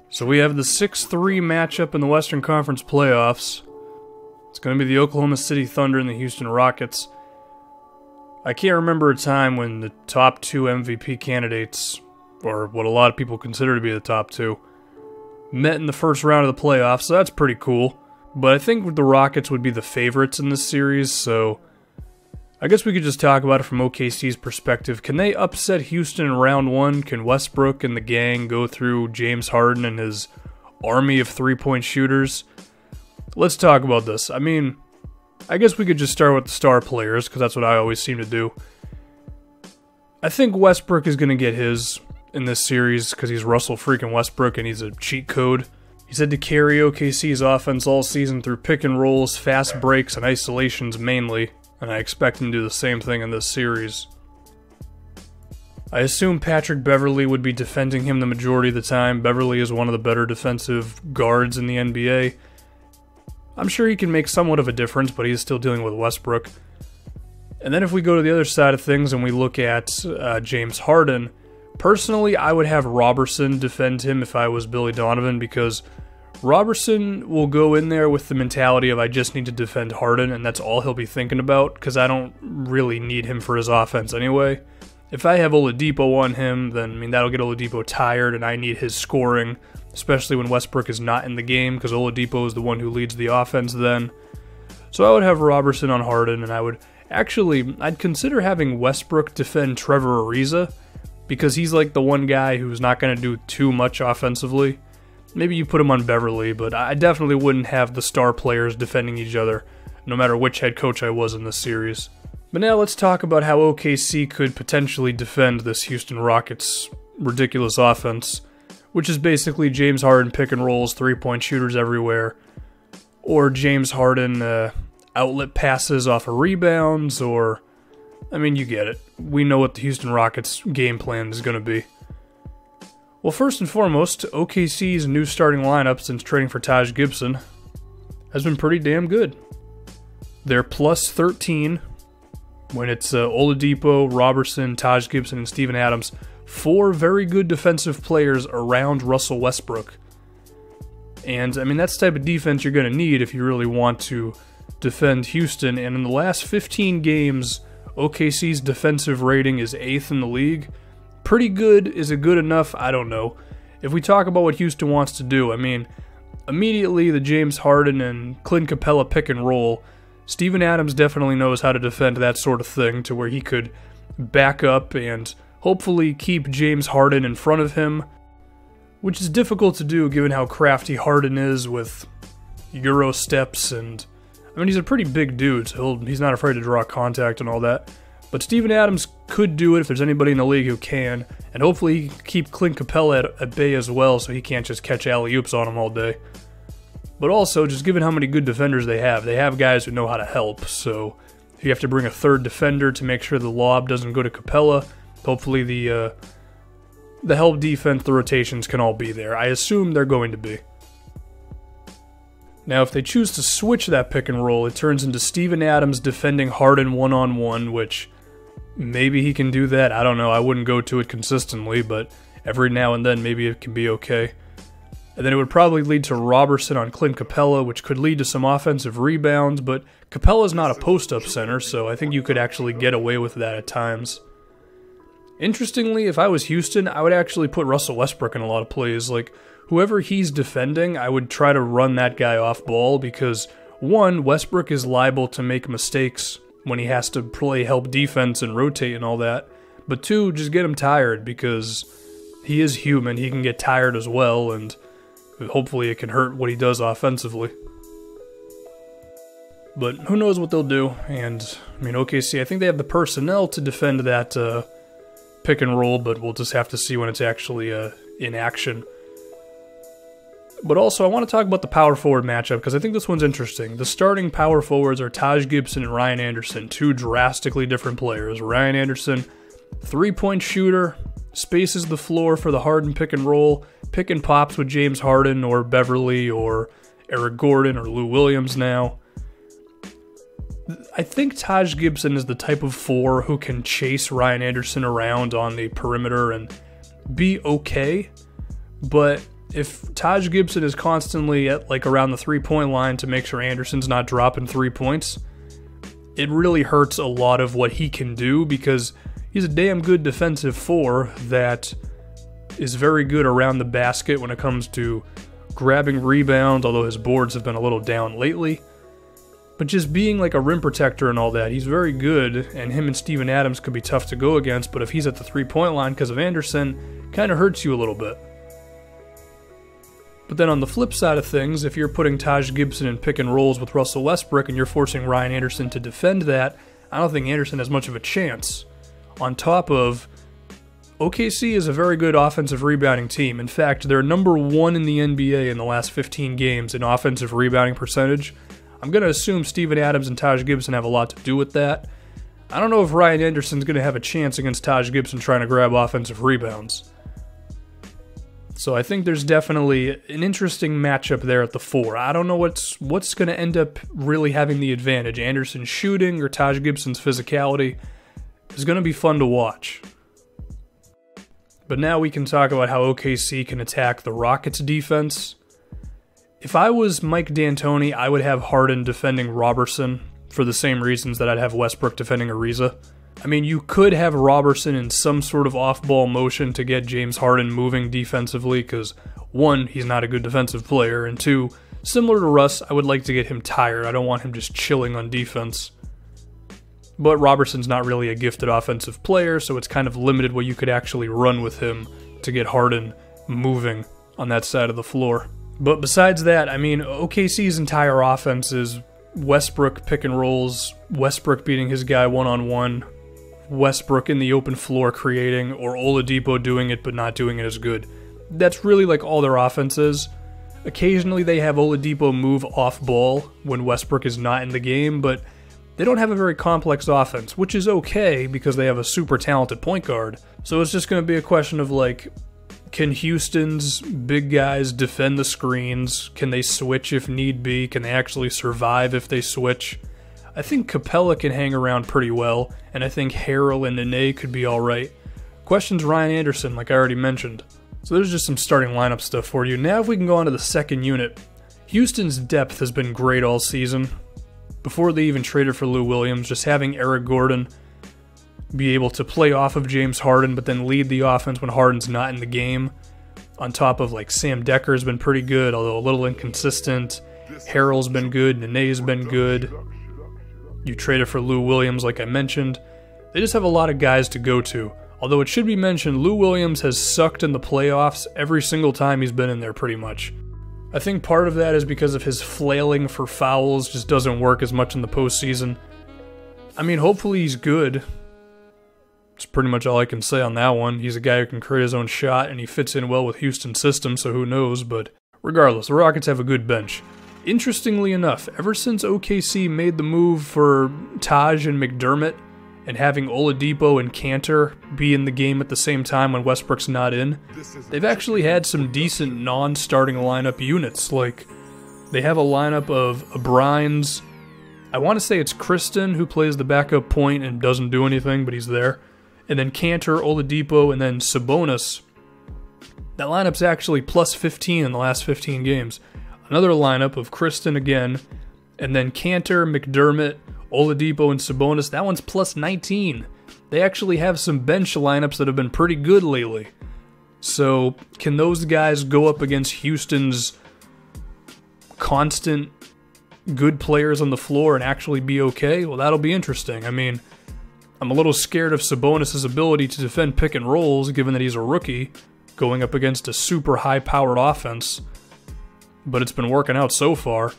So we have the 6-3 matchup in the Western Conference playoffs. It's going to be the Oklahoma City Thunder and the Houston Rockets. I can't remember a time when the top two MVP candidates, or what a lot of people consider to be the top two, met in the first round of the playoffs, so that's pretty cool. But I think the Rockets would be the favorites in this series, so I guess we could just talk about it from OKC's perspective. Can they upset Houston in round one? Can Westbrook and the gang go through James Harden and his army of three-point shooters? Let's talk about this. I mean, I guess we could just start with the star players, because that's what I always seem to do. I think Westbrook is going to get his in this series, because he's Russell freaking Westbrook and he's a cheat code. He's had to carry OKC's offense all season through pick and rolls, fast breaks, and isolations mainly, and I expect him to do the same thing in this series. I assume Patrick Beverley would be defending him the majority of the time. Beverley is one of the better defensive guards in the NBA. I'm sure he can make somewhat of a difference, but he's still dealing with Westbrook. And then if we go to the other side of things and we look at James Harden, personally, I would have Robertson defend him if I was Billy Donovan, because Robertson will go in there with the mentality of I just need to defend Harden, and that's all he'll be thinking about, because I don't really need him for his offense anyway. If I have Oladipo on him, then I mean that'll get Oladipo tired, and I need his scoring, especially when Westbrook is not in the game, because Oladipo is the one who leads the offense then. So I would have Robertson on Harden, and I'd consider having Westbrook defend Trevor Ariza, because he's like the one guy who's not going to do too much offensively. Maybe you put him on Beverly, but I definitely wouldn't have the star players defending each other, no matter which head coach I was in this series. But now let's talk about how OKC could potentially defend this Houston Rockets ridiculous offense, which is basically James Harden pick and rolls, three-point shooters everywhere, or James Harden outlet passes off of rebounds, or, I mean, you get it. We know what the Houston Rockets game plan is going to be. Well, first and foremost, OKC's new starting lineup since trading for Taj Gibson has been pretty damn good. They're plus 13 when it's Oladipo, Robertson, Taj Gibson, and Steven Adams. 4 very good defensive players around Russell Westbrook. And, I mean, that's the type of defense you're going to need if you really want to defend Houston. And in the last 15 games, OKC's defensive rating is 8th in the league. Pretty good. Is it good enough? I don't know. If we talk about what Houston wants to do, I mean, immediately the James Harden and Clint Capella pick and roll, Steven Adams definitely knows how to defend that sort of thing to where he could back up and hopefully keep James Harden in front of him, which is difficult to do given how crafty Harden is with Euro steps, and I mean, he's a pretty big dude, so he's not afraid to draw contact and all that. But Steven Adams could do it if there's anybody in the league who can, and hopefully he can keep Clint Capella at bay as well so he can't just catch alley-oops on him all day. But also, just given how many good defenders they have guys who know how to help, so if you have to bring a third defender to make sure the lob doesn't go to Capella, hopefully the help defense, the rotations can all be there. I assume they're going to be. Now, if they choose to switch that pick and roll, it turns into Steven Adams defending Harden one-on-one, which maybe he can do that. I don't know. I wouldn't go to it consistently, but every now and then maybe it can be okay. And then it would probably lead to Robertson on Clint Capella, which could lead to some offensive rebounds, but Capella's not a post-up center, so I think you could actually get away with that at times. Interestingly, if I was Houston, I would actually put Russell Westbrook in a lot of plays. Like, whoever he's defending, I would try to run that guy off ball because, one, Westbrook is liable to make mistakes when he has to play help defense and rotate and all that. But two, just get him tired because he is human. He can get tired as well, and hopefully it can hurt what he does offensively. But who knows what they'll do. And, I mean, OKC, I think they have the personnel to defend that pick and roll, but we'll just have to see when it's actually in action. But also, I want to talk about the power forward matchup because I think this one's interesting. The starting power forwards are Taj Gibson and Ryan Anderson, two drastically different players. Ryan Anderson, three-point shooter, spaces the floor for the Harden pick and roll, pick and pops with James Harden or Beverly or Eric Gordon or Lou Williams now. I think Taj Gibson is the type of four who can chase Ryan Anderson around on the perimeter and be okay, but if Taj Gibson is constantly at like around the 3-point line to make sure Anderson's not dropping 3 points, it really hurts a lot of what he can do, because he's a damn good defensive 4 that is very good around the basket when it comes to grabbing rebounds, although his boards have been a little down lately. But just being like a rim protector and all that, he's very good, and him and Steven Adams could be tough to go against, but if he's at the 3-point line because of Anderson, kind of hurts you a little bit. But then on the flip side of things, if you're putting Taj Gibson in pick and rolls with Russell Westbrook and you're forcing Ryan Anderson to defend that, I don't think Anderson has much of a chance. On top of, OKC is a very good offensive rebounding team. In fact, they're number 1 in the NBA in the last 15 games in offensive rebounding percentage. I'm going to assume Steven Adams and Taj Gibson have a lot to do with that. I don't know if Ryan Anderson's going to have a chance against Taj Gibson trying to grab offensive rebounds. So I think there's definitely an interesting matchup there at the 4. I don't know what's going to end up really having the advantage. Anderson's shooting or Taj Gibson's physicality is going to be fun to watch. But now we can talk about how OKC can attack the Rockets' defense. If I was Mike D'Antoni, I would have Harden defending Robertson for the same reasons that I'd have Westbrook defending Ariza. I mean, you could have Robertson in some sort of off-ball motion to get James Harden moving defensively, because 1, he's not a good defensive player, and 2, similar to Russ, I would like to get him tired. I don't want him just chilling on defense. But Robertson's not really a gifted offensive player, so it's kind of limited what you could actually run with him to get Harden moving on that side of the floor. But besides that, I mean, OKC's entire offense is Westbrook pick and rolls, Westbrook beating his guy one-on-one, Westbrook in the open floor creating, or Oladipo doing it but not doing it as good. That's really like all their offense is. Occasionally they have Oladipo move off ball when Westbrook is not in the game, but they don't have a very complex offense, which is okay because they have a super talented point guard. So it's just going to be a question of like, can Houston's big guys defend the screens? Can they switch if need be? Can they actually survive if they switch? I think Capella can hang around pretty well, and I think Harrell and Nene could be alright. Question's Ryan Anderson, like I already mentioned. So there's just some starting lineup stuff for you. Now if we can go on to the second unit. Houston's depth has been great all season. Before they even traded for Lou Williams, just having Eric Gordon be able to play off of James Harden, but then lead the offense when Harden's not in the game. On top of like Sam Decker's been pretty good, although a little inconsistent. Harrell's been good, Nene's been good. You traded for Lou Williams, like I mentioned. They just have a lot of guys to go to. Although it should be mentioned, Lou Williams has sucked in the playoffs every single time he's been in there pretty much. I think part of that is because of his flailing for fouls just doesn't work as much in the postseason. I mean, hopefully he's good. That's pretty much all I can say on that one. He's a guy who can create his own shot, and he fits in well with Houston's system, so who knows, but regardless, the Rockets have a good bench. Interestingly enough, ever since OKC made the move for Taj and McDermott, and having Oladipo and Cantor be in the game at the same time when Westbrook's not in, they've actually had some decent non-starting lineup units. Like, they have a lineup of O'Brien's, I want to say it's Kristen who plays the backup point and doesn't do anything, but he's there. And then Cantor, Oladipo, and then Sabonis. That lineup's actually plus 15 in the last 15 games. Another lineup of Kristen again, and then Cantor, McDermott, Oladipo, and Sabonis. That one's plus 19. They actually have some bench lineups that have been pretty good lately. So, can those guys go up against Houston's constant good players on the floor and actually be okay? Well, that'll be interesting. I mean, I'm a little scared of Sabonis' ability to defend pick and rolls, given that he's a rookie, going up against a super high-powered offense. But it's been working out so far.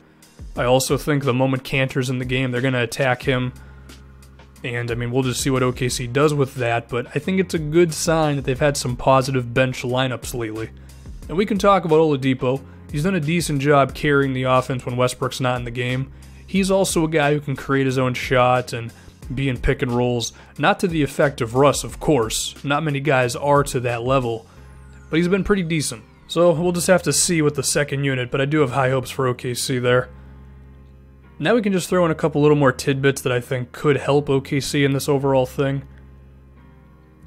I also think the moment Cantor's in the game, they're going to attack him. And, I mean, we'll just see what OKC does with that, but I think it's a good sign that they've had some positive bench lineups lately. And we can talk about Oladipo. He's done a decent job carrying the offense when Westbrook's not in the game. He's also a guy who can create his own shot and be in pick and rolls. Not to the effect of Russ, of course. Not many guys are to that level. But he's been pretty decent. So we'll just have to see with the second unit, but I do have high hopes for OKC there. Now we can just throw in a couple little more tidbits that I think could help OKC in this overall thing.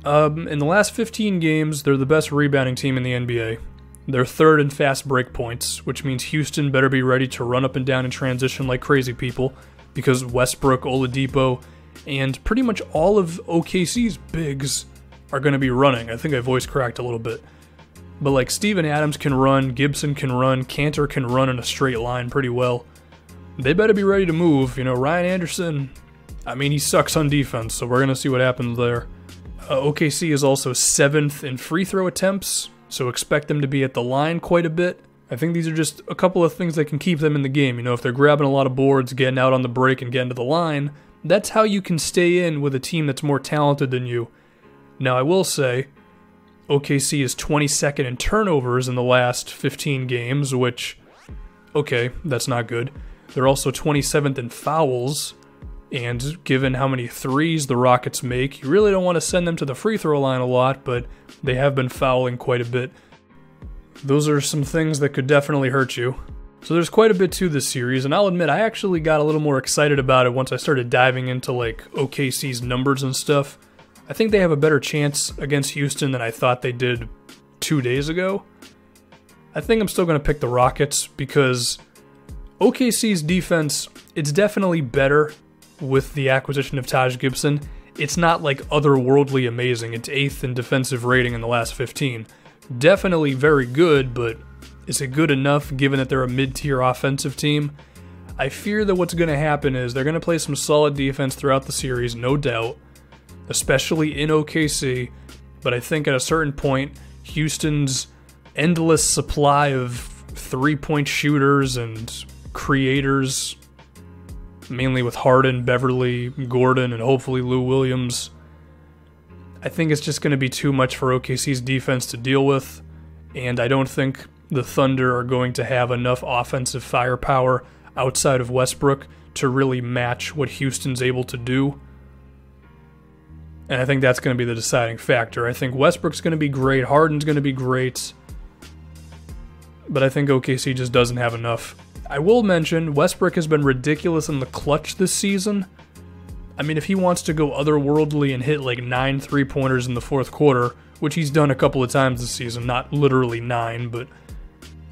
In the last 15 games, they're the best rebounding team in the NBA. They're third in fast break points, which means Houston better be ready to run up and down in transition like crazy people, because Westbrook, Oladipo, and pretty much all of OKC's bigs are going to be running. I think I voice cracked a little bit. But like Steven Adams can run, Gibson can run, Cantor can run in a straight line pretty well. They better be ready to move. You know, Ryan Anderson, I mean, he sucks on defense, so we're going to see what happens there. OKC is also 7th in free throw attempts, so expect them to be at the line quite a bit. I think these are just a couple of things that can keep them in the game. You know, if they're grabbing a lot of boards, getting out on the break, and getting to the line, that's how you can stay in with a team that's more talented than you. Now, I will say, OKC is 22nd in turnovers in the last 15 games, which, okay, that's not good. They're also 27th in fouls, and given how many threes the Rockets make, you really don't want to send them to the free throw line a lot, but they have been fouling quite a bit. Those are some things that could definitely hurt you. So there's quite a bit to this series, and I'll admit I actually got a little more excited about it once I started diving into like OKC's numbers and stuff. I think they have a better chance against Houston than I thought they did 2 days ago. I think I'm still going to pick the Rockets because OKC's defense, it's definitely better with the acquisition of Taj Gibson. It's not like otherworldly amazing. It's 8th in defensive rating in the last 15. Definitely very good, but is it good enough given that they're a mid-tier offensive team? I fear that what's going to happen is they're going to play some solid defense throughout the series, no doubt, especially in OKC, but I think at a certain point, Houston's endless supply of three-point shooters and creators, mainly with Harden, Beverly, Gordon, and hopefully Lou Williams, I think it's just going to be too much for OKC's defense to deal with, and I don't think the Thunder are going to have enough offensive firepower outside of Westbrook to really match what Houston's able to do. And I think that's going to be the deciding factor. I think Westbrook's going to be great, Harden's going to be great, but I think OKC just doesn't have enough. I will mention, Westbrook has been ridiculous in the clutch this season. I mean, if he wants to go otherworldly and hit like 9 3-pointers in the fourth quarter, which he's done a couple of times this season, not literally 9, but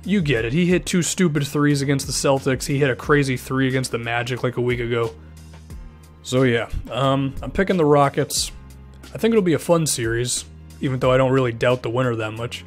you get it. He hit 2 stupid threes against the Celtics. He hit a crazy 3 against the Magic like a week ago. So yeah, I'm picking the Rockets. I think it'll be a fun series, even though I don't really doubt the winner that much.